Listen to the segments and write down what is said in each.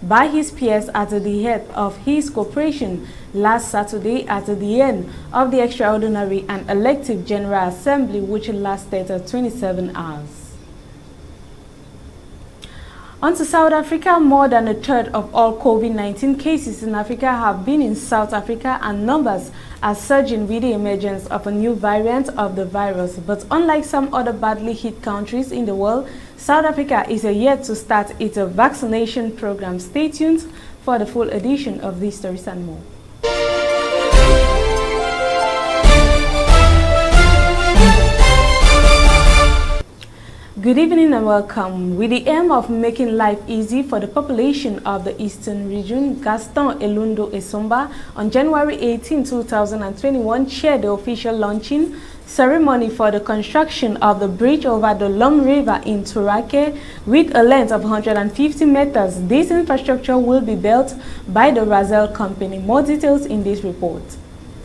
by his peers at the head of his corporation last Saturday at the end of the extraordinary and elective General Assembly, which lasted 27 hours. On to South Africa, more than a third of all COVID-19 cases in Africa have been in South Africa, and numbers are surging with the emergence of a new variant of the virus. But unlike some other badly hit countries in the world, South Africa is yet to start its vaccination program. Stay tuned for the full edition of these stories and more. Good evening and welcome. With the aim of making life easy for the population of the Eastern region, Gaston Elundo Esomba on January 18, 2021 chaired the official launching ceremony for the construction of the bridge over the Lom River in Turake with a length of 150 meters. This infrastructure will be built by the Razel company. More details in this report.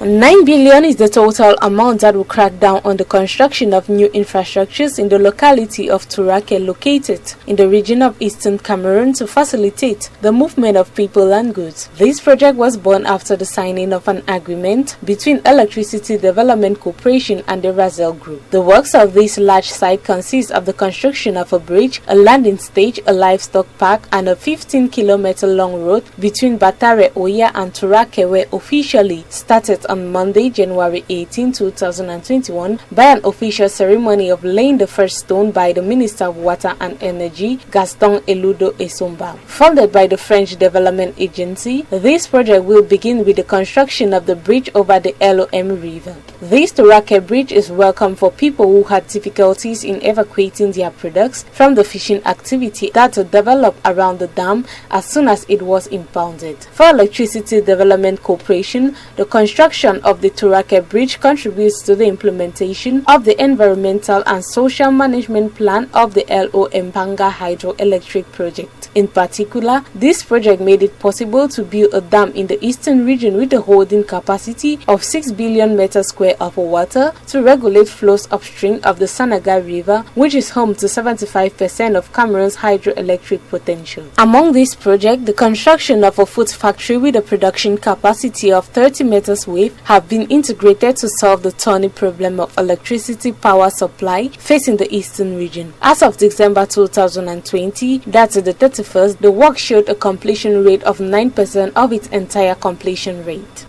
9 billion is the total amount that will crack down on the construction of new infrastructures in the locality of Turake, located in the region of Eastern Cameroon, to facilitate the movement of people and goods. This project was born after the signing of an agreement between Electricity Development Corporation and the Razel Group. The works of this large site consist of the construction of a bridge, a landing stage, a livestock park, and a 15-kilometer long road between Batare Oya and Turake, where officially started on Monday, January 18, 2021, by an official ceremony of laying the first stone by the Minister of Water and Energy, Gaston Elundo Esomba. Funded by the French Development Agency, this project will begin with the construction of the bridge over the Lom River. This Turake bridge is welcome for people who had difficulties in evacuating their products from the fishing activity that developed around the dam as soon as it was impounded. For Electricity Development Corporation, the construction of the Turake bridge contributes to the implementation of the environmental and social management plan of the Lom Panga hydroelectric project. In particular, this project made it possible to build a dam in the eastern region with a holding capacity of 6 billion meters square of water to regulate flows upstream of the Sanaga River, which is home to 75% of Cameroon's hydroelectric potential. Among this project, the construction of a food factory with a production capacity of 30 meters wave have been integrated to solve the thorny problem of electricity power supply facing the eastern region. As of December 2020, that's the 31st, the work showed a completion rate of 9% of its entire completion rate.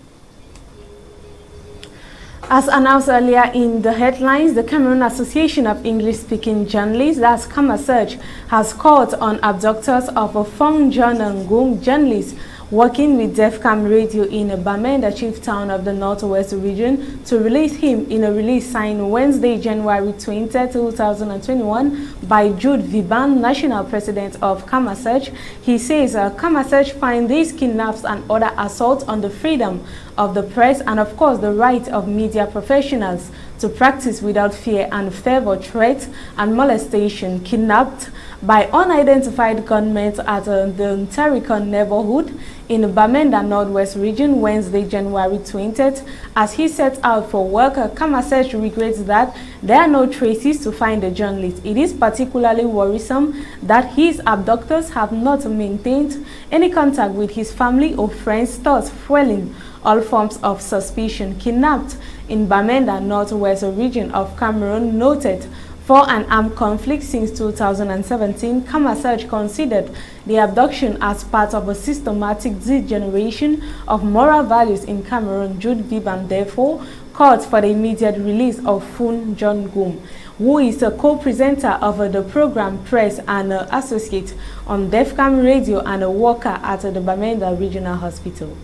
As announced earlier in the headlines, the Cameroon Association of English-Speaking Journalists, that's CAMASEARJ, has called on abductors of a Fong John Ngum journalist working with DEFCAM Radio in Bamenda, chief town of the Northwest region, to release him in a release signed Wednesday, January 20, 2021 by Jude Viban, national president of CAMASEARJ. He says CAMASEARJ find these kidnaps and other assaults on the freedom of the press and of course the right of media professionals to practice without fear and favor threats and molestation, kidnapped by unidentified gunmen at the Tarikon neighborhood in Bamenda Northwest region Wednesday, January 20th. As he set out for work, CAMASEARJ regrets that there are no traces to find the journalist. It is particularly worrisome that his abductors have not maintained any contact with his family or friends, thus fueling all forms of suspicion. Kidnapped in Bamenda Northwest region of Cameroon, noted for an armed conflict since 2017, CAMASEARJ considered the abduction as part of a systematic degeneration of moral values in Cameroon. Jude Viban therefore called for the immediate release of Fong John Ngum, who is a co-presenter of the program Press and Associate on DEFCAM Radio and a worker at the Bamenda Regional Hospital.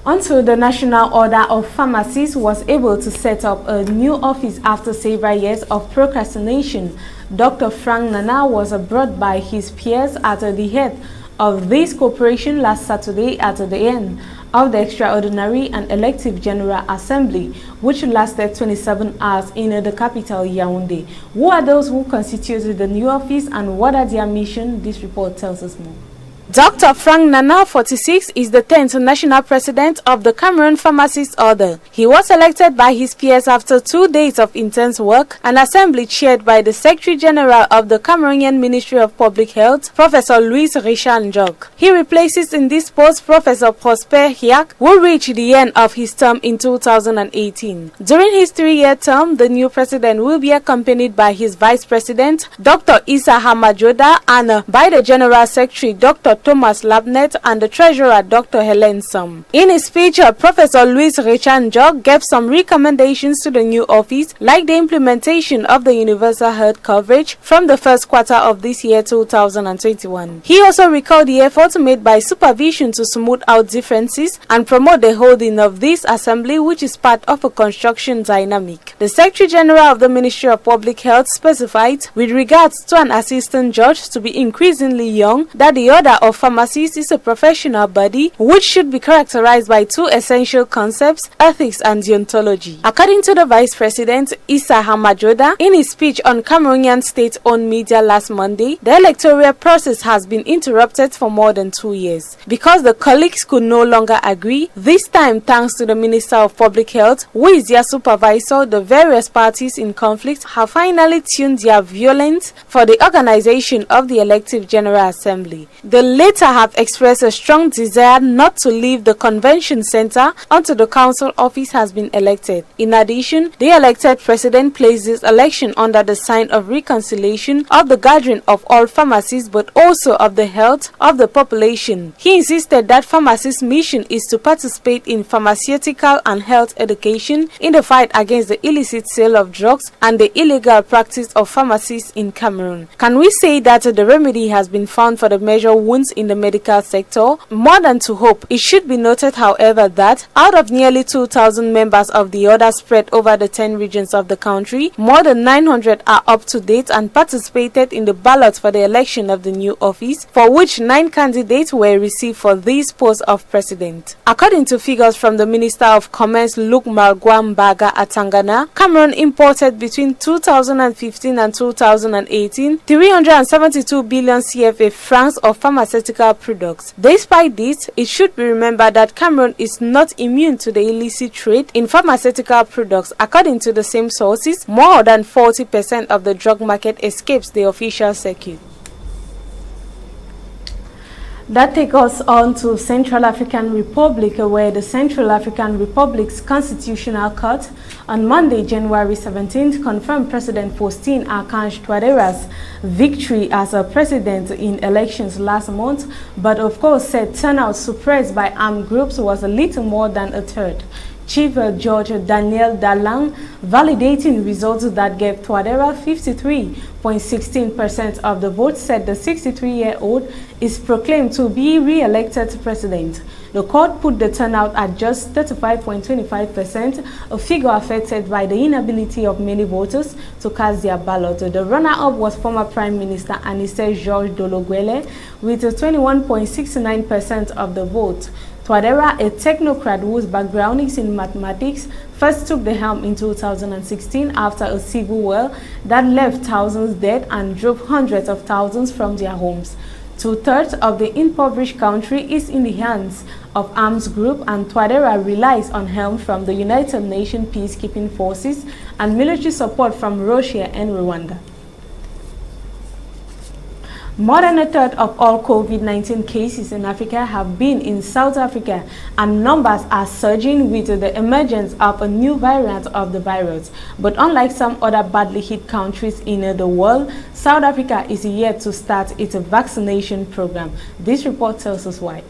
Until the National Order of Pharmacists was able to set up a new office after several years of procrastination, Dr. Frank Nana was brought by his peers at the head of this corporation last Saturday at the end of the extraordinary and elective General Assembly, which lasted 27 hours in the capital, Yaoundé. Who are those who constituted the new office and what are their mission? This report tells us more. Dr. Frank Nana, 46, is the 10th national president of the Cameroon Pharmacists Order. He was elected by his peers after 2 days of intense work, an assembly chaired by the Secretary General of the Cameroonian Ministry of Public Health, Professor Louis Richard Njok. He replaces in this post Professor Prosper Hiak, who reached the end of his term in 2018. During his 3-year term, the new president will be accompanied by his vice president, Dr. Issa Hamajoda, and by the General Secretary, Dr. Thomas Labnet, and the Treasurer, Dr. Helen Som. In his speech, Professor Louis Richard Njok gave some recommendations to the new office, like the implementation of the universal health coverage from the first quarter of this year 2021. He also recalled the efforts made by supervision to smooth out differences and promote the holding of this assembly, which is part of a construction dynamic. The Secretary General of the Ministry of Public Health specified, with regards to an assistant judge to be increasingly young, that the Order of Pharmacists is a professional body which should be characterized by 2 essential concepts: ethics and deontology. According to the Vice President, Issa Hamajoda, in his speech on Cameroonian state-owned media last Monday, the electoral process has been interrupted for more than 2 years because the colleagues could no longer agree. This time, thanks to the Minister of Public Health, who is their supervisor, the various parties in conflict have finally tuned their violence for the organization of the elective General Assembly. The latter have expressed a strong desire not to leave the convention center until the council office has been elected. In addition, the elected president placed this election under the sign of reconciliation of the gathering of all pharmacists, but also of the health of the population. He insisted that pharmacists' mission is to participate in pharmaceutical and health education in the fight against the illicit sale of drugs and the illegal practice of pharmacists in Cameroon. Can we say that the remedy has been found for the major wounds in the medical sector? More than to hope. It should be noted, however, that out of nearly 2,000 members of the order spread over the 10 regions of the country, more than 900 are up to date and participated in the ballot for the election of the new office, for which 9 candidates were received for this post of president. According to figures from the Minister of Commerce, Luke Marguam-Baga Atangana, Cameroon imported between 2015 and 2018 372 billion CFA francs of pharmaceutical products. Despite this, it should be remembered that Cameroon is not immune to the illicit trade in pharmaceutical products. According to the same sources, more than 40% of the drug market escapes the official circuit. That takes us on to Central African Republic, where the Central African Republic's Constitutional Court on Monday, January 17th, confirmed President Faustin Archange Touadéra's victory as a president in elections last month, but of course said turnout suppressed by armed groups was a little more than a third. Chief George Daniel Dalang, validating results that gave Touadéra 53.16% of the vote, said the 63-year-old is proclaimed to be re-elected president. The court put the turnout at just 35.25%, a figure affected by the inability of many voters to cast their ballot. The runner-up was former Prime Minister Anicet Georges Dologuele with 21.69% of the vote. Touadéra, a technocrat whose background is in mathematics, first took the helm in 2016 after a civil war that left thousands dead and drove hundreds of thousands from their homes. 2/3 of the impoverished country is in the hands of armed groups, and Touadéra relies on help from the United Nations peacekeeping forces and military support from Russia and Rwanda. More than a third of all COVID-19 cases in Africa have been in South Africa, and numbers are surging with the emergence of a new variant of the virus. But unlike some other badly hit countries in the world, South Africa is yet to start its vaccination program. This report tells us why.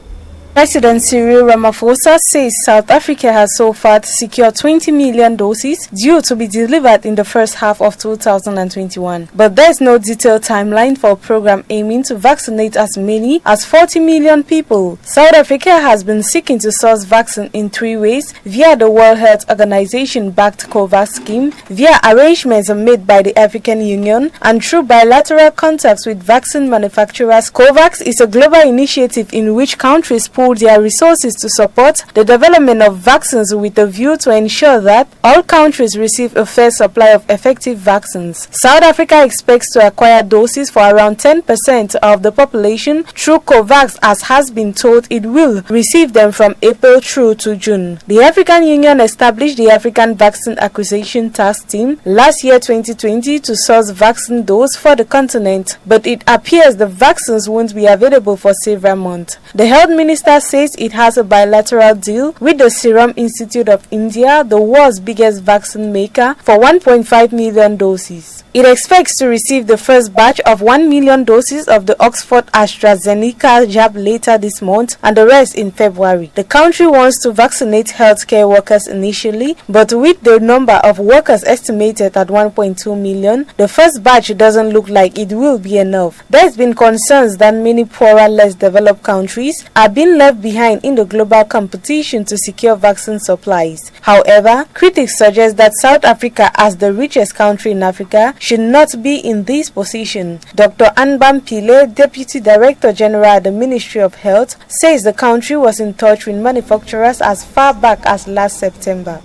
President Cyril Ramaphosa says South Africa has so far secured 20 million doses due to be delivered in the first half of 2021. But there is no detailed timeline for a program aiming to vaccinate as many as 40 million people. South Africa has been seeking to source vaccine in 3 ways: via the World Health Organization-backed COVAX scheme, via arrangements made by the African Union, and through bilateral contacts with vaccine manufacturers. COVAX is a global initiative in which countries pool pool their resources to support the development of vaccines with a view to ensure that all countries receive a fair supply of effective vaccines. South Africa expects to acquire doses for around 10% of the population through COVAX, as has been told it will receive them from April through to June. The African Union established the African Vaccine Acquisition Task Team last year 2020 to source vaccine doses for the continent, but it appears the vaccines won't be available for several months. The health minister says it has a bilateral deal with the Serum Institute of India, the world's biggest vaccine maker, for 1.5 million doses. It expects to receive the first batch of 1 million doses of the Oxford AstraZeneca jab later this month and the rest in February. The country wants to vaccinate healthcare workers initially, but with the number of workers estimated at 1.2 million, the first batch doesn't look like it will be enough. There's been concerns that many poorer, less developed countries are being left behind in the global competition to secure vaccine supplies. However, critics suggest that South Africa, as the richest country in Africa, should not be in this position. Dr. Anbam Pile, Deputy Director General at the Ministry of Health, says the country was in touch with manufacturers as far back as last September.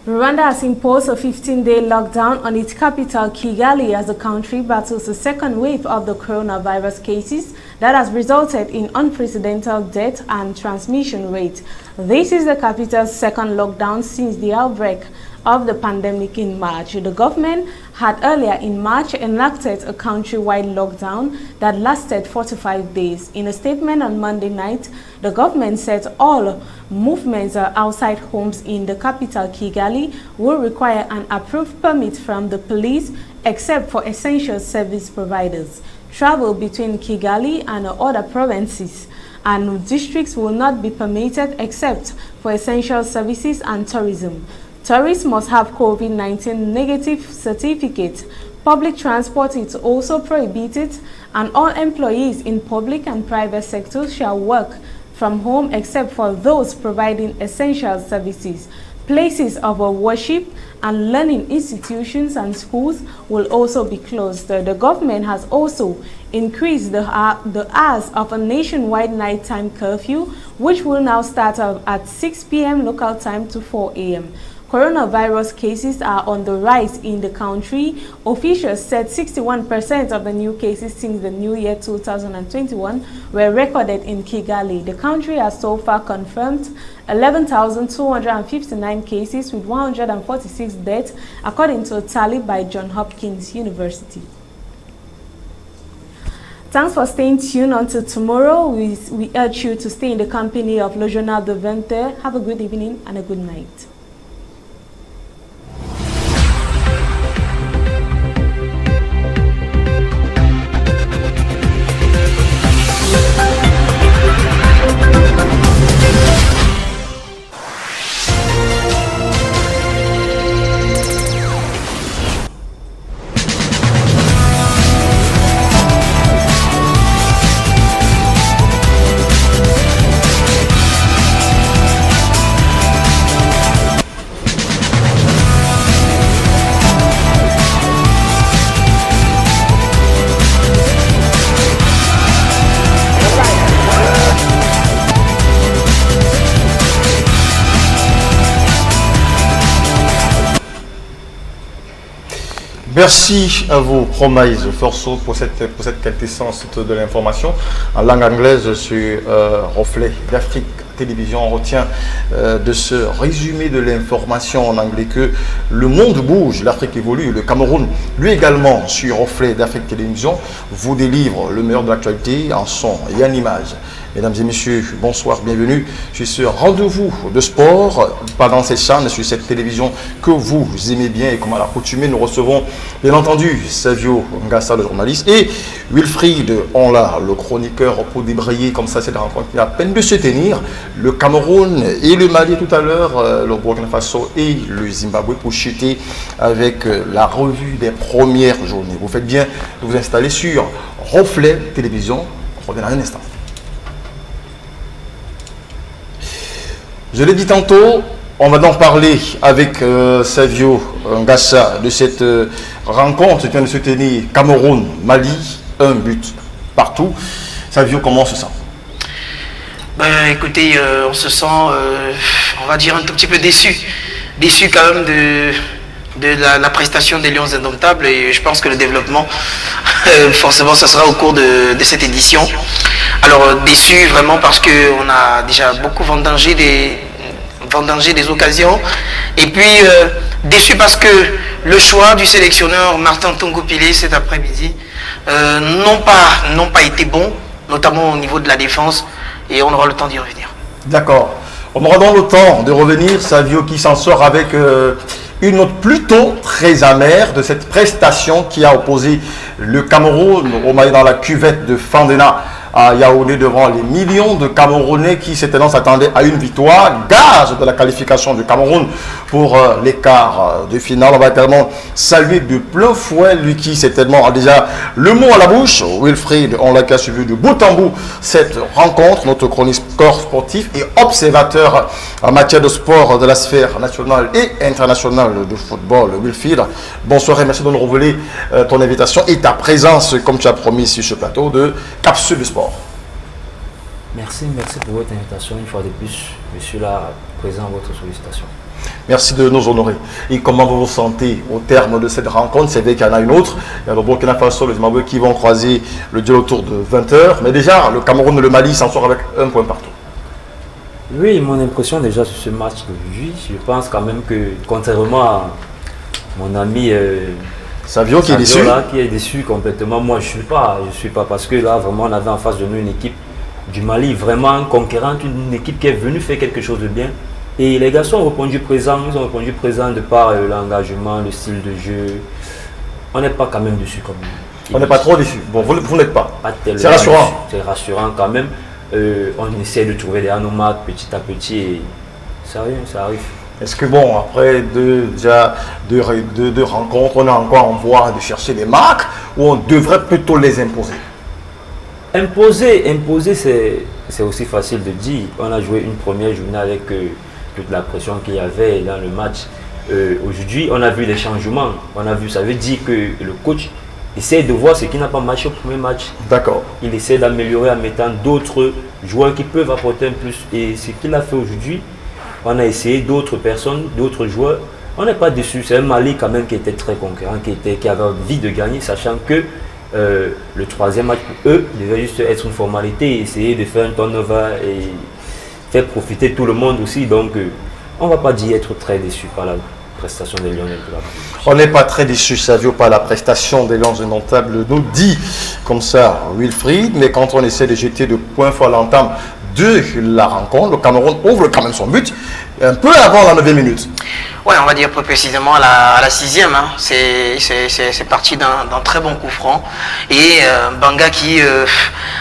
Rwanda has imposed a 15-day lockdown on its capital, Kigali, as the country battles the second wave of the coronavirus cases that has resulted in unprecedented death and transmission rate. This is the capital's second lockdown since the outbreak of the pandemic in March. The government had earlier in March enacted a countrywide lockdown that lasted 45 days. In a statement on Monday night, the government said all movements outside homes in the capital, Kigali, will require an approved permit from the police except for essential service providers. Travel between Kigali and other provinces and districts will not be permitted except for essential services and tourism. Tourists must have COVID-19 negative certificate. Public transport is also prohibited, and all employees in public and private sectors shall work from home except for those providing essential services. Places of worship and learning institutions and schools will also be closed. The government has also increased the hours of a nationwide nighttime curfew, which will now start at 6 p.m. local time to 4 a.m. Coronavirus cases are on the rise in the country. Officials said 61% of the new cases since the new year 2021 were recorded in Kigali. The country has so far confirmed 11,259 cases with 146 deaths, according to a tally by Johns Hopkins University. Thanks for staying tuned until tomorrow. We urge you to stay in the company of Le Journal de 20h. Have a good evening and a good night. Merci à vous, Promise Forceau, pour cette quintessence de l'information. En langue anglaise, sur Reflet d'Afrique Télévision, on retient de ce résumé de l'information en anglais que le monde bouge, l'Afrique évolue. Le Cameroun, lui également, sur Reflet d'Afrique Télévision, vous délivre le meilleur de l'actualité en son et en image. Mesdames et messieurs, bonsoir, bienvenue sur ce rendez-vous de sport pendant ces chaînes sur cette télévision que vous aimez bien. Et comme à l'accoutumée, nous recevons bien entendu Savio Ngassa, le journaliste, et Wilfried Onla, le chroniqueur, pour débrayer comme ça cette rencontre qui a à peine de se tenir. Le Cameroun et le Mali tout à l'heure, le Burkina Faso et le Zimbabwe pour chuter avec la revue des premières journées. Vous faites bien de vous installer sur Reflet Télévision. On revient dans un instant. Je l'ai dit tantôt, on va donc parler avec Savio Ngassa de cette rencontre qui vient de se tenir Cameroun-Mali, un but partout. Savio, comment on se sent? Ben, écoutez, on se sent, on va dire, un tout petit peu déçu. Déçu quand même de la prestation des Lions Indomptables, et je pense que le développement, forcément, ça sera au cours de cette édition. Alors, déçu vraiment parce qu'on a déjà beaucoup vendangé des occasions, et puis déçu parce que le choix du sélectionneur Martin Tongopile cet après-midi n'ont pas été bons, notamment au niveau de la défense, et on aura le temps d'y revenir. D'accord. On aura donc le temps de revenir. Savio qui s'en sort avec une note plutôt très amère de cette prestation qui a opposé le Cameroun au Mali dans la cuvette de Fandena à Yaoundé devant les millions de Camerounais qui certainement s'attendaient à une victoire, gage de la qualification du Cameroun pour les quarts de finale. On va également saluer de plein fouet lui qui certainement a déjà le mot à la bouche. Wilfried, on l'a suivi de bout en bout cette rencontre, notre chroniqueur sportif et observateur en matière de sport de la sphère nationale et internationale de football. Wilfried, bonsoir et merci de nous renouveler ton invitation et ta présence, comme tu as promis sur ce plateau de Capsule du Sport. Merci pour votre invitation. Une fois de plus, je suis là présent à votre sollicitation. Merci de nous honorer. Et comment vous vous sentez au terme de cette rencontre? C'est vrai qu'il y en a une autre. Il y a le Burkina Faso, le Zimbabwe qui vont croiser le duel autour de 20h. Mais déjà, le Cameroun et le Mali s'en sortent avec un point partout. Oui, mon impression déjà sur ce match d'aujourd'hui, je pense quand même que, contrairement à mon ami Savio qui est déçu. Là, qui est déçu complètement. Moi, je suis pas parce que là, vraiment, on avait en face de nous une équipe du Mali vraiment conquérante, une équipe qui est venue faire quelque chose de bien. Et les garçons ont répondu présent, ils ont répondu présent de par l'engagement, le style de jeu. On n'est pas quand même dessus comme on n'est pas trop déçu. Bon, vous n'êtes pas. C'est rassurant. C'est rassurant quand même. On essaie de trouver des anomaques petit à petit et ça arrive. Est-ce que bon, après deux rencontres, on a encore envie de chercher des marques ou on devrait plutôt les imposer? Imposer, c'est aussi facile de dire. On a joué une première journée avec toute la pression qu'il y avait dans le match. Aujourd'hui, on a vu les changements. Ça veut dire que le coach essaie de voir ce qui n'a pas marché au premier match. D'accord. Il essaie d'améliorer en mettant d'autres joueurs qui peuvent apporter un plus. Et ce qu'il a fait aujourd'hui, on a essayé d'autres personnes, d'autres joueurs. On n'est pas déçu. C'est un Mali quand même qui était très conquérant, qui avait envie de gagner, sachant que le troisième match pour eux devait juste être une formalité, essayer de faire un turnover et faire profiter tout le monde aussi. Donc on ne va pas dire être très déçu par la prestation des Lions Indomptables. On n'est pas très déçu, Savio, par la prestation des Lions Indomptables, nous dit comme ça Wilfried, mais quand on essaie de jeter de points forts à l'entame de la rencontre, le Cameroun ouvre quand même son but un peu avant la 9e minute. Ouais, on va dire plus précisément à la 6e. Hein. C'est parti d'un très bon coup franc. Et Mbanga qui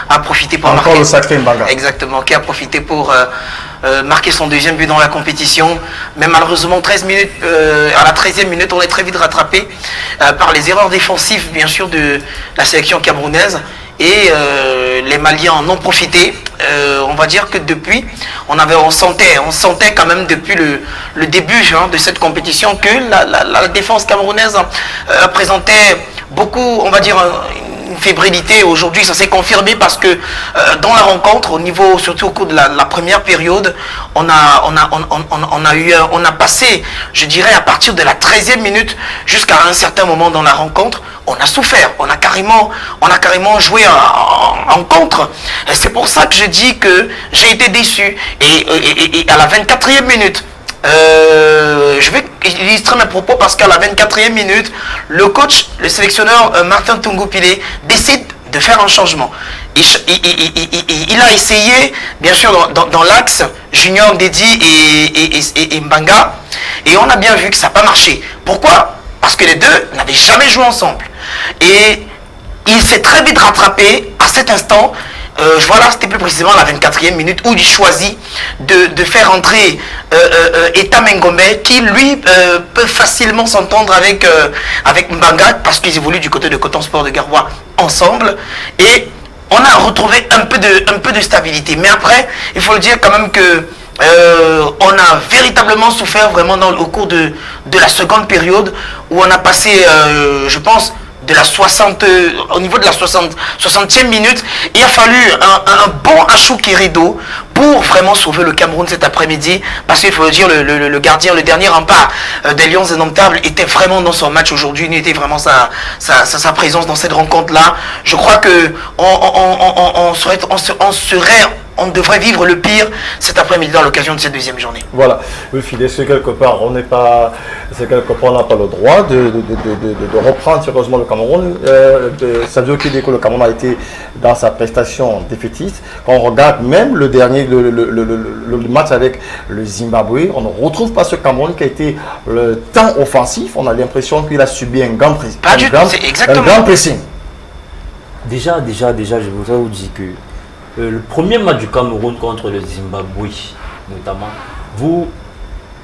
a profité pour marquer. Encore le sacré Mbanga. Exactement, qui a profité pour marquer son deuxième but dans la compétition. Mais malheureusement, 13 minutes, à la 13e minute, on est très vite rattrapé par les erreurs défensives, bien sûr, de la sélection camerounaise. Et les Maliens en ont profité. On va dire que depuis, on sentait quand même depuis le début de cette compétition que la défense camerounaise présentait beaucoup, on va dire, une fébrilité. Aujourd'hui, ça s'est confirmé parce que dans la rencontre, au niveau, surtout au cours de la première période, on a passé, je dirais, à partir de la 13e minute jusqu'à un certain moment dans la rencontre, on a souffert, on a carrément joué en contre. C'est pour ça que je dis que j'ai été déçu. Et à la 24e minute, je vais illustrer mes propos parce qu'à la 24e minute, le coach, le sélectionneur Martin Tongopile décide de faire un changement. Il a essayé, bien sûr, dans l'axe Junior Ndedi et Mbanga, et on a bien vu que ça n'a pas marché. Pourquoi? Parce que les deux n'avaient jamais joué ensemble. Et il s'est très vite rattrapé à cet instant. Voilà, c'était plus précisément la 24e minute où il choisit de faire entrer Eta Mengombe qui lui peut facilement s'entendre avec Mbanga parce qu'ils évoluent du côté de Coton Sport de Garoua ensemble. Et on a retrouvé un peu de stabilité. Mais après, il faut le dire quand même que on a véritablement souffert vraiment au cours de la seconde période où on a passé, je pense, de la 60, au niveau de la 60e minute, il a fallu un bon Achou Kirido pour vraiment sauver le Cameroun cet après-midi, parce qu'il faut le dire, le gardien, le dernier rempart des Lions indomptables était vraiment dans son match aujourd'hui, il était vraiment sa présence dans cette rencontre-là. Je crois que on devrait vivre le pire cet après-midi dans l'occasion de cette deuxième journée. Voilà, le filet, c'est quelque part, on n'a pas le droit de reprendre sérieusement le Cameroun. Ça veut dire que le Cameroun a été dans sa prestation défaitiste. Quand on regarde même le dernier, le match avec le Zimbabwe, on ne retrouve pas ce Cameroun qui a été le temps offensif. On a l'impression qu'il a subi un grand pressing. Déjà, je voudrais vous dire que le premier match du Cameroun contre le Zimbabwe, notamment,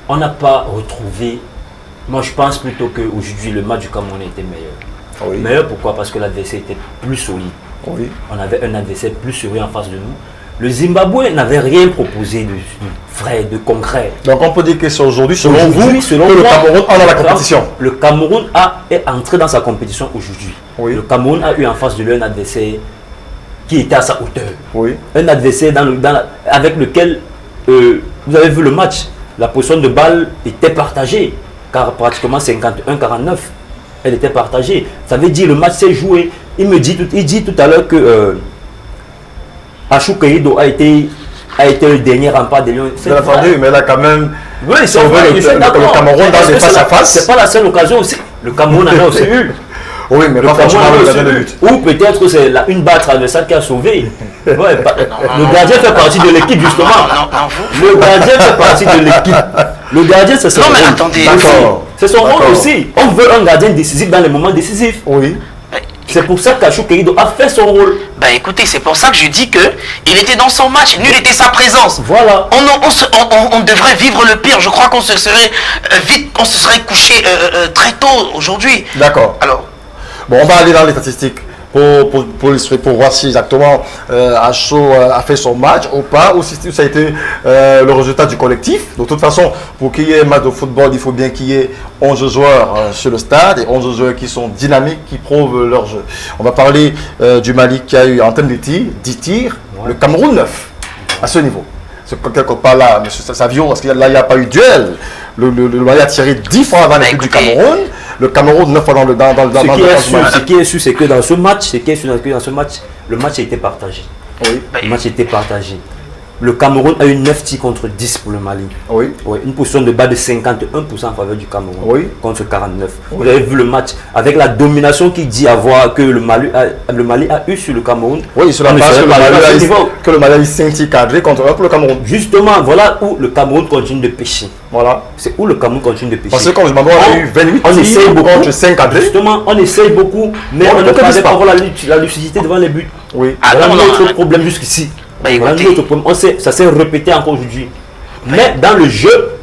on n'a pas retrouvé. Moi, je pense plutôt qu'aujourd'hui, le match du Cameroun était meilleur. Oui. Meilleur pourquoi? Parce que l'adversaire était plus solide. Oui. On avait un adversaire plus sérieux en face de nous. Le Zimbabwe n'avait rien proposé de vrai, de concret. Donc on peut dire que c'est aujourd'hui, selon vous, le Cameroun a la compétition. Le Cameroun est entré dans sa compétition aujourd'hui. Oui. Le Cameroun a eu en face de lui un adversaire qui était à sa hauteur. Oui. Un adversaire avec lequel vous avez vu le match. La position de balle était partagée, car pratiquement 51-49, elle était partagée. Ça veut dire le match s'est joué. Il dit tout à l'heure que Achou Kirido a été le dernier rempart des Lions. Bien entendu, mais là quand même, oui, c'est vrai, le Cameroun dans des face à face. C'est pas la seule occasion aussi. Le Cameroun en a aussi eu. Oui, mais pas forcément le gardien de but. Ou peut-être c'est une balle traversale qui a sauvé. Ouais, le gardien fait partie de l'équipe justement. Le gardien fait partie de l'équipe. Le gardien c'est son rôle. Non mais attendez. C'est son rôle aussi. On veut un gardien décisif dans les moments décisifs. Oui. C'est pour ça qu'Achou Kirido a fait son rôle. Bah écoutez, c'est pour ça que je dis que il était dans son match, nul était sa présence. Voilà. On devrait vivre le pire. Je crois qu'on se serait couché très tôt aujourd'hui. D'accord. Alors. Bon, on va aller dans les statistiques pour voir si exactement Achou a fait son match ou pas, ou si ça a été le résultat du collectif. De toute façon, pour qu'il y ait un match de football, il faut bien qu'il y ait 11 joueurs sur le stade et 11 joueurs qui sont dynamiques, qui prouvent leur jeu. On va parler du Mali qui a eu en termes de tirs, 10 tirs, ouais. Le Cameroun 9 à ce niveau. C'est quelque part là, M. Savio, parce qu'il n'y a pas eu de duel. Le Mali a tiré 10 fois avant les buts du Cameroun. Le Cameroun 9 fois dans le Ce qui est sûr, c'est que dans ce match, le match a été partagé. Oui. Le match a été partagé. Le Cameroun a eu 9 tirs contre 10 pour le Mali. Oui. Oui, une position de balle de 51% en faveur du Cameroun, oui. Contre 49. Oui. Vous avez vu le match avec la domination qu'il dit avoir que le Mali a eu sur le Cameroun. Oui, sur la base que le Mali a eu 5 tirs cadrés contre 1 pour le Cameroun. Justement, voilà où le Cameroun continue de pêcher. Voilà. C'est où le Cameroun continue de pêcher. Parce que quand le Zimbabwe a eu 28 tirs contre 5 cadrés. Justement, on essaye beaucoup, mais on ne peut pas avoir la lucidité devant les buts. Oui. Voilà notre problème jusqu'ici. Ça s'est répété encore aujourd'hui. Mais dans le jeu,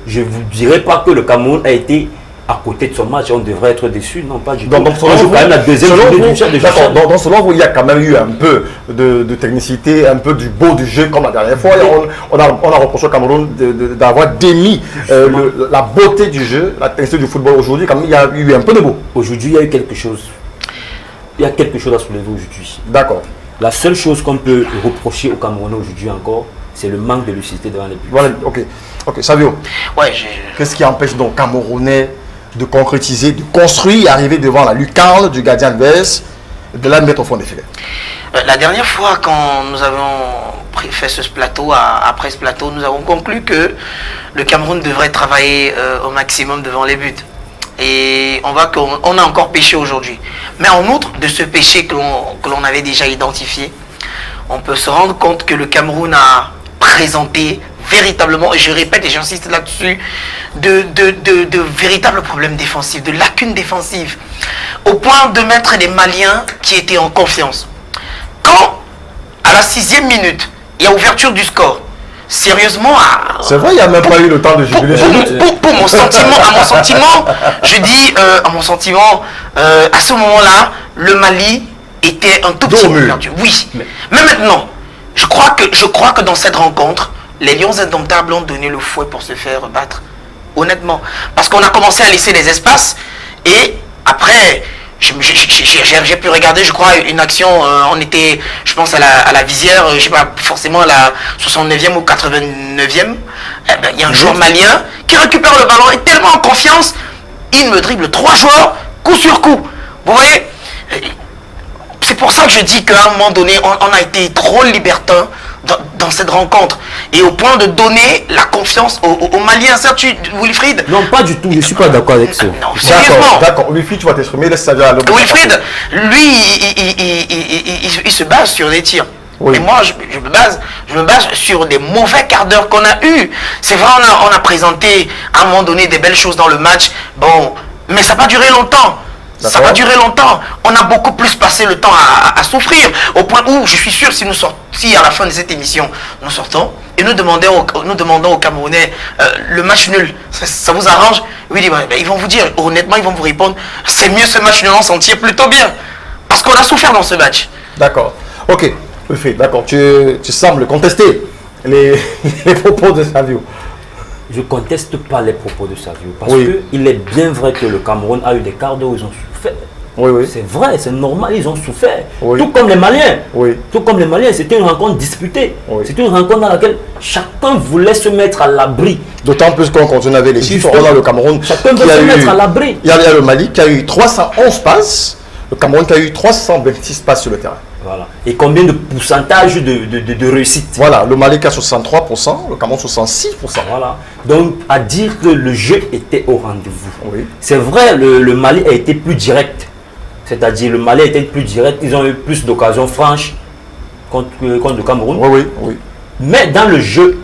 je ne vous dirais pas que le Cameroun a été à côté de son match. On devrait être déçu. Non, pas du tout. Donc, selon vous, la deuxième donc, selon vous, il y a quand même eu un peu de technicité, un peu du beau du jeu comme la dernière fois. On a reproché au Cameroun d'avoir démis la beauté du jeu, la technicité du football aujourd'hui. Quand même, il y a eu un peu de beau. Aujourd'hui, il y a eu quelque chose. Il y a quelque chose à soulever aujourd'hui. D'accord. La seule chose qu'on peut reprocher au Camerounais aujourd'hui encore, c'est le manque de lucidité devant les buts. Voilà, ok. Savio, ouais, qu'est-ce qui empêche donc Camerounais de concrétiser, de construire et arriver devant la lucarne du gardien adverse, de la mettre au fond des filets? La dernière fois, quand nous avons fait ce plateau, après ce plateau, nous avons conclu que le Cameroun devrait travailler au maximum devant les buts. Et on voit qu'on a encore péché aujourd'hui. Mais en outre de ce péché que l'on avait déjà identifié, on peut se rendre compte que le Cameroun a présenté véritablement, et je répète et j'insiste là-dessus, de véritables problèmes défensifs, de lacunes défensives, au point de mettre les Maliens qui étaient en confiance. Quand, à la 6e minute, il y a ouverture du score, sérieusement, c'est vrai, il n'y a même pas eu le temps de jubiler. Pour mon sentiment, à mon sentiment, je dis, à mon sentiment, à ce moment-là, le Mali était un tout petit peu perdu. Oui, mais maintenant, je crois que dans cette rencontre, les Lions indomptables ont donné le fouet pour se faire battre. Honnêtement, parce qu'on a commencé à laisser des espaces et après, j'ai pu regarder, je crois, une action, on était, je pense, à la visière, je sais pas, forcément à la 69e ou 89e. Il y a un joueur malien qui récupère le ballon, est tellement en confiance, il me dribble 3 joueurs, coup sur coup. Vous voyez, c'est pour ça que je dis qu'à un moment donné, on a été trop libertin dans cette rencontre. Et au point de donner la confiance aux Maliens. Certes, Wilfried. Non, pas du tout, je ne suis pas d'accord avec ça. Non, sérieusement. D'accord, Wilfried, tu vas t'exprimer, laisse ça à l'autre. Wilfried, lui, il se base sur des tirs. Oui. Et moi, je me base sur des mauvais quarts d'heure qu'on a eu. C'est vrai, on a présenté à un moment donné des belles choses dans le match. Bon, mais ça n'a pas duré longtemps. Ça va durer longtemps. On a beaucoup plus passé le temps à souffrir. Au point où, je suis sûr, si à la fin de cette émission, nous sortons et nous demandons aux Camerounais le match nul, ça vous arrange? Oui, ils vont vous dire, honnêtement, ils vont vous répondre, c'est mieux ce match nul, on s'en tire plutôt bien. Parce qu'on a souffert dans ce match. D'accord. Ok. D'accord. Tu sembles contester les propos de Savio. Je ne conteste pas les propos de Savio. Parce qu'il est bien vrai que le Cameroun a eu des quarts d'heure où ils ont souffert. Oui. C'est vrai, c'est normal, ils ont souffert. Oui. Tout comme les Maliens. Oui. Tout comme les Maliens, c'était une rencontre disputée. Oui. C'était une rencontre dans laquelle chacun voulait se mettre à l'abri. D'autant plus qu'on continue avec les chiffres. On a le Cameroun chacun veut se mettre à l'abri. Il y a le Mali qui a eu 311 passes. Le Cameroun qui a eu 326 passes sur le terrain. Voilà. Et combien de pourcentage de réussite? Voilà, le Mali qui a 63%, le Cameroun 66%. Voilà. Donc, à dire que le jeu était au rendez-vous. Oui. C'est vrai, le Mali a été plus direct. C'est-à-dire, le Mali a été plus direct. Ils ont eu plus d'occasions franches contre le Cameroun. Oui. Mais dans le jeu,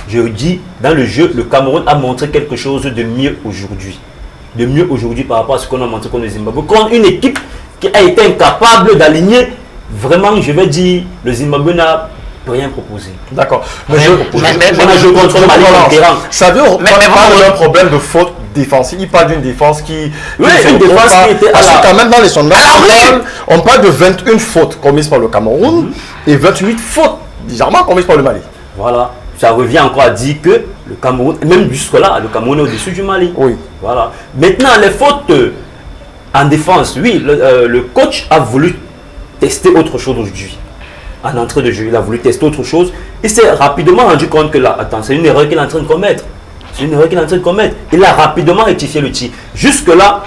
je dis, dans le jeu, le Cameroun a montré quelque chose de mieux aujourd'hui. De mieux aujourd'hui par rapport à ce qu'on a montré contre le Zimbabwe. Contre une équipe qui a été incapable d'aligner, vraiment, je vais dire, le Zimbabwe n'a rien proposé. D'accord. On a joué contre le Mali conquérant. Ça veut parle d'un problème de faute défensive. Il parle d'une défense qui... Oui, une défense qui était parce que quand même dans les sondages, on parle de 21 fautes commises par le Cameroun et 28 fautes bizarrement commises par le Mali. Voilà. Ça revient encore à dire que le Cameroun, même jusque-là, le Cameroun est au-dessus du Mali. Oui. Voilà. Maintenant, les fautes en défense, oui, le coach a voulu tester autre chose aujourd'hui. En entrée de jeu, il a voulu tester autre chose. Il s'est rapidement rendu compte que là, attends, c'est une erreur qu'il est en train de commettre. C'est une erreur qu'il est en train de commettre. Il a rapidement rectifié le tir. Jusque-là,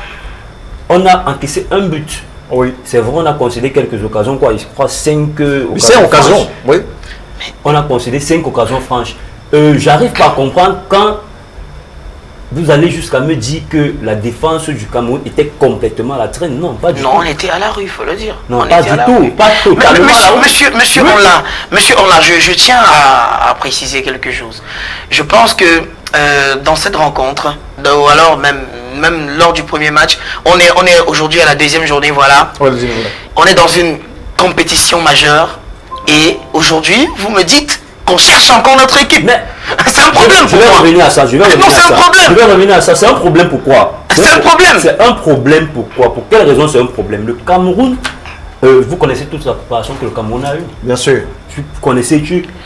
on a encaissé un but. Oui. C'est vrai, on a concédé quelques occasions, quoi. Je crois 5 occasions. 5 occasions, oui. On a concédé 5 occasions franches. J'arrive pas à comprendre quand vous allez jusqu'à me dire que la défense du Cameroun était complètement à la traîne. Non, pas du tout. Non, on était à la rue, il faut le dire. Non, pas du tout. Pas totalement à la rue. Monsieur Onla, je tiens à préciser quelque chose. Je pense que dans cette rencontre, ou alors même lors du premier match, on est aujourd'hui à la deuxième journée, voilà. On est dans une compétition majeure. Et aujourd'hui, vous me dites qu'on cherche encore notre équipe. Mais c'est un problème. Je vais revenir à ça. Je vais revenir à ça. C'est un problème pourquoi? C'est un problème. C'est un problème pourquoi? Pour quelle raison c'est un problème? Le Cameroun, vous connaissez toute la préparation que le Cameroun a eue. Bien sûr.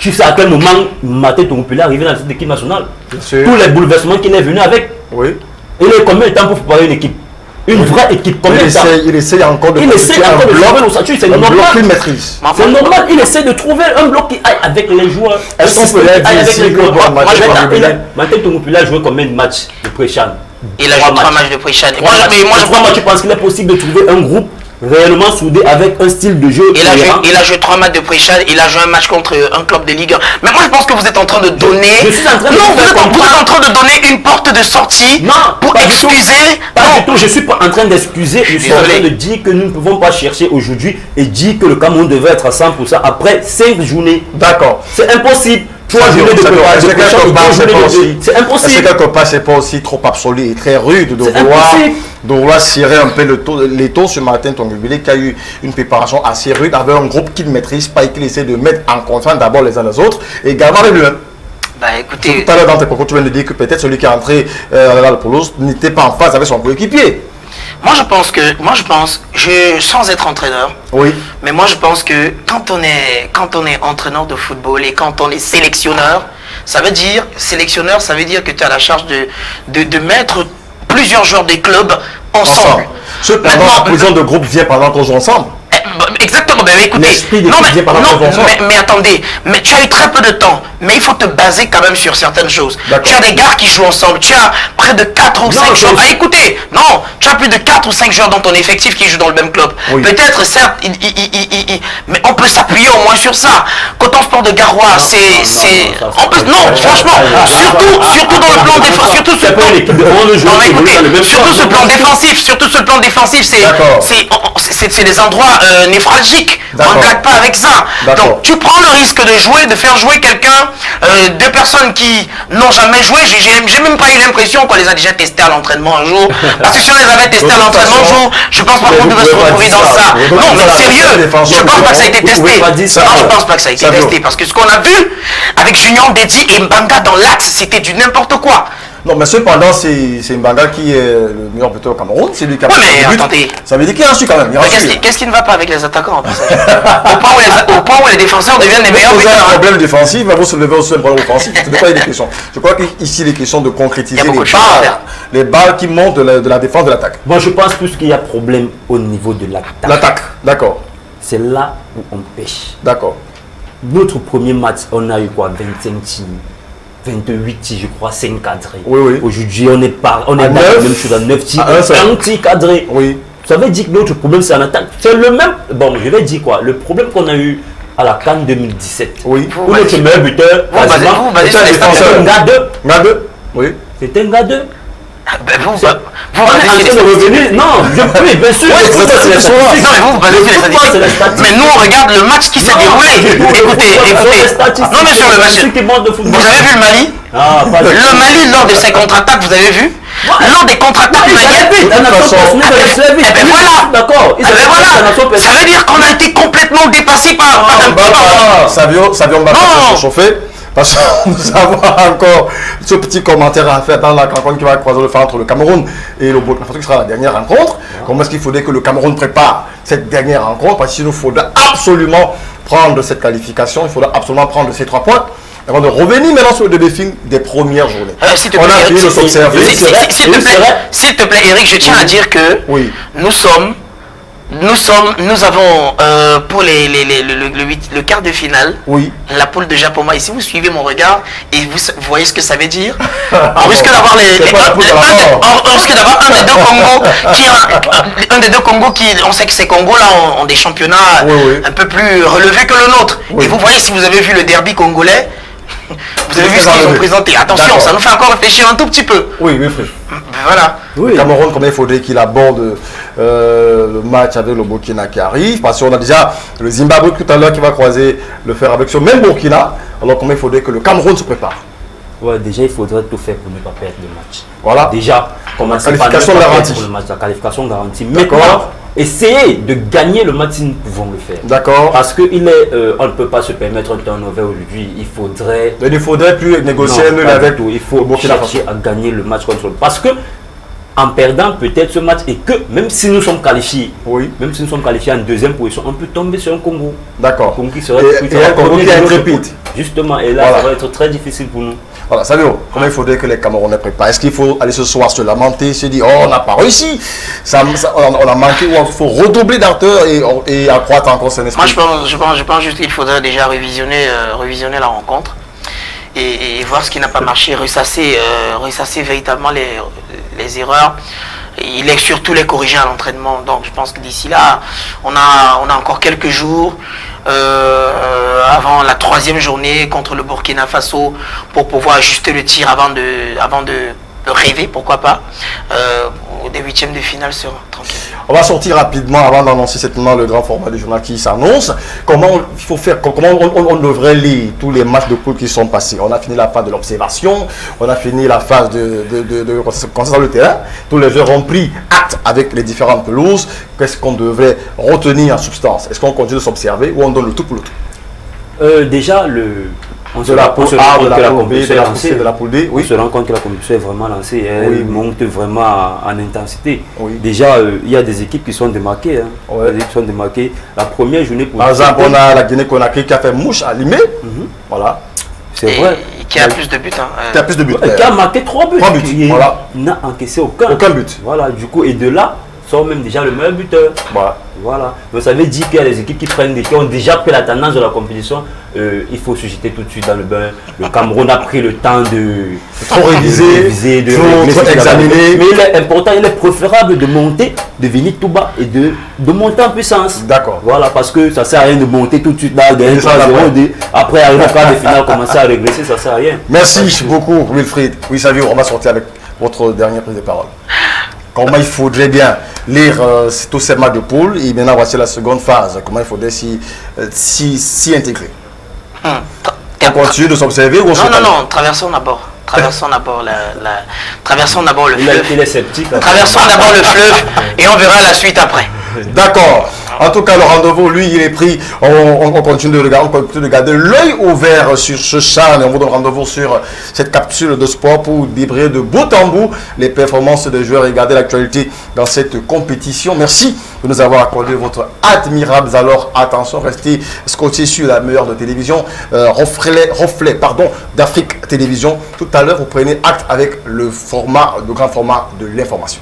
Tu sais à quel moment Maté Tongopula est arrivé dans cette équipe nationale. Bien sûr. Tous les bouleversements qu'il est venu avec. Oui. Il est combien de temps pour préparer une équipe? Une vraie équipe, combien de temps? Il essaie encore de trouver l'ossature, c'est normal. Qu'il maîtrise. C'est normal, il essaie de trouver un bloc qui aille avec les joueurs. Est-ce qu'on peut dire ici que Maté Tongopula a joué combien de matchs de pré-CHAN? Il a joué 3 matchs de pré-CHAN. Moi, je pense qu'il est possible de trouver un groupe réellement soudé avec un style de jeu. Il a joué 3 matchs de pré-CHAN, il a joué un match contre un club de Ligue 1. Mais moi je pense que vous êtes en train de donner. Je suis en train de vous êtes en train de donner une porte de sortie pour excuser. Pas du tout, je suis pas en train d'excuser, je suis en train de dire que nous ne pouvons pas chercher aujourd'hui et dire que le Cameroun devait être à 100% après 5 journées. D'accord. C'est impossible. 3 journées de préparation, c'est impossible. C'est quelque part, c'est pas aussi trop absolu et très rude de vouloir cirer un peu les taux ce matin, Tongopula qui a eu une préparation assez rude avec un groupe qu'il ne maîtrise pas et qu'il essaie de mettre en confiance d'abord les uns les autres et également avec lui-même. Bah écoutez. Tout à l'heure dans tes propos, tu viens de dire que peut-être celui qui est entré à la Poulouse n'était pas en phase avec son coéquipier. Moi je pense, sans être entraîneur, oui. Mais moi je pense que quand on est entraîneur de football et quand on est sélectionneur, ça veut dire que tu as la charge de mettre plusieurs joueurs des clubs ensemble. Cependant, la position de groupe vient pendant qu'on joue ensemble. Exactement, ben écoutez, mais attendez, mais tu as eu très peu de temps, mais il faut te baser quand même sur certaines choses. Tu as des gars qui jouent ensemble, tu as près de 4 ou 5 joueurs. Ah écoutez, non, tu as plus de 4 ou 5 joueurs dans ton effectif qui jouent dans le même club. Oui. Peut-être, certes, mais on peut s'appuyer au moins sur ça. Coton Sport de Garoua, non, franchement, surtout dans le plan défensif, surtout ce plan défensif, c'est des endroits névralgiques. On ne blague pas avec ça. Donc tu prends le risque de faire jouer quelqu'un, deux personnes qui n'ont jamais joué. J'ai même pas eu l'impression qu'on les a déjà testés à l'entraînement un jour. Parce que si on les avait testés à l'entraînement un jour, je pense pas qu'on devait se retrouver dans ça. Non, mais sérieux, je pense pas que ça a été testé. Non, je pense pas que ça a été testé. Parce que ce qu'on a vu avec Junior Dedi et Mbanga dans l'axe, c'était du n'importe quoi. Non, mais cependant, c'est Mbanga qui est le meilleur buteur au Cameroun. C'est lui qui a mais attendez. Ça veut dire qu'il a reçu quand même. Qu'est-ce qui ne va pas avec les attaquants en passage au point où les défenseurs deviennent les meilleurs buteurs. Vous avez un problème défensif, mais vous soulevez aussi un problème offensif. Ce n'est pas des questions. Je crois qu'ici, les questions de concrétiser les balles qui montent de la défense de l'attaque. Moi, je pense plus qu'il y a problème au niveau de l'attaque. L'attaque, d'accord. C'est là où on pêche. D'accord. Notre premier match, on a eu quoi, 25 tirs. 28, je crois, 5 cadrés. Oui. Aujourd'hui, on est dans la même chose à 9 tirs, un tir cadré. Oui. Ça veut dire que notre problème, c'est en attaque. C'est le même. Bon, je vais dire quoi. Le problème qu'on a eu à la CAN 2017. Oui. Où notre meilleur buteur, c'était un gars 2. Oui. C'était un gars 2. Vous revenir. Non, bien sûr. Mais nous, on regarde le match qui s'est déroulé. Écoutez. Non, mais sur le match. Vous avez vu le Mali? Le Mali, lors de ses contre-attaques, vous avez vu? Lors des contre-attaques maliennes. Voilà. D'accord. Ça veut dire qu'on a été complètement dépassé par un petit Savio Mbaka se chauffer. Parce que nous avons encore ce petit commentaire à faire dans la rencontre qui va croiser le fer entre le Cameroun et le Burkina Faso, qui sera la dernière rencontre. Comment est-ce qu'il faudrait que le Cameroun prépare cette dernière rencontre? Parce qu'il nous faudra absolument prendre cette qualification, il faudra absolument prendre ces 3 points. Avant de revenir maintenant sur le débriefing des premières journées. On a fini de s'observer. S'il te plaît, Eric, je tiens à dire que nous avons pour le quart de finale, la poule de Japoma. Et si vous suivez mon regard et vous voyez ce que ça veut dire, on risque d'avoir un des deux Congos qui, on sait que ces Congos là ont des championnats un peu plus relevés que le nôtre. Et vous voyez, si vous avez vu le derby congolais, vous avez vu ce qu'ils ont présenté. Attention, ça nous fait encore réfléchir un tout petit peu. Oui. Voilà. Le Cameroun, combien il faudrait qu'il aborde le match avec le Burkina qui arrive? Parce qu'on a déjà le Zimbabwe tout à l'heure qui va croiser le fer avec ce même Burkina. Alors combien il faudrait que le Cameroun se prépare? Déjà il faudrait tout faire pour ne pas perdre le match. Voilà. Déjà, commencer par garantie. La qualification garantie. Maintenant, essayez de gagner le match si nous pouvons le faire. D'accord. Parce que on ne peut pas se permettre un turnover aujourd'hui. Il ne faudrait plus négocier avec tout. Il faut chercher à gagner le match contre. Parce que en perdant peut-être ce match et que même si nous sommes qualifiés, en deuxième position, on peut tomber sur un Congo. D'accord. Congo qui serait un Congo qui est intrépide. Justement, et là, ça va être très difficile pour nous. Voilà, Savio, comment il faudrait que les Camerounais préparent? Est-ce qu'il faut aller ce soir se lamenter, se dire, on n'a pas réussi, on a manqué, ou il faut redoubler d'ardeur et accroître encore son esprit? Moi, je pense juste qu'il faudrait déjà révisionner la rencontre et voir ce qui n'a pas marché, ressasser véritablement les erreurs. Il est surtout les corriger à l'entraînement. Donc je pense que d'ici là, on a encore quelques jours avant la 3e journée contre le Burkina Faso pour pouvoir ajuster le tir avant de rêver, pourquoi pas, des 8e de finale sur tranquille. On va sortir rapidement avant d'annoncer certainement le grand format du journal qui s'annonce. Comment on devrait lire tous les matchs de poule qui sont passés? On a fini la phase de l'observation, on a fini la phase de concert sur le terrain. Tous les joueurs ont pris acte avec les différentes pelouses. Qu'est-ce qu'on devrait retenir en substance? Est-ce qu'on continue de s'observer ou on donne le tout pour le tout? Déjà, on se rend compte que la compétition est lancée. On se rend compte que la compétition est vraiment lancée. Elle monte vraiment en intensité. Déjà, il y a des équipes qui sont démarquées. Des équipes sont démarquées. La première journée... Par exemple, on a la Guinée-Conakry qui a fait mouche à Limé. Voilà. C'est vrai. Qui a plus de buts. Hein. Qui a plus de buts. Qui a marqué 3 buts. 3 buts, Il voilà. n'a encaissé aucun. Aucun but. Voilà, du coup, et de là, sort même déjà le meilleur buteur. Voilà. Voilà. Donc ça veut dire qu'il y a des équipes qui ont déjà pris la tendance de la compétition. Il faut se jeter tout de suite dans le bain. Le Cameroun a pris le temps de trop réviser, de trop examiner. Mais il est important, il est préférable de monter, de venir tout bas et de monter en puissance. D'accord. Voilà, parce que ça ne sert à rien de monter tout de suite là, gagner 3-0, après arriver au quart de finale, commencer à régresser, ça ne sert à rien. Merci beaucoup, Wilfried. Oui, Savio, on va sortir avec votre dernière prise de parole. Comment il faudrait bien lire tous ces matchs de poule et maintenant voici la seconde phase. Comment il faudrait s'y intégrer. On continue de s'observer ou on Non, traversons d'abord. Traversons d'abord traversons d'abord le fleuve. Il est sceptique. Traversons d'abord le fleuve et on verra la suite après. D'accord. En tout cas, le rendez-vous, lui, il est pris. On continue de regarder l'œil ouvert sur ce chan et on vous donne rendez-vous sur cette capsule de sport pour débriller de bout en bout les performances des joueurs et regarder l'actualité dans cette compétition. Merci de nous avoir accordé votre admirable. Alors, attention, restez scotchés sur la meilleure de télévision, reflet d'Afrique Télévision. Tout à l'heure, vous prenez acte avec le grand format de l'information.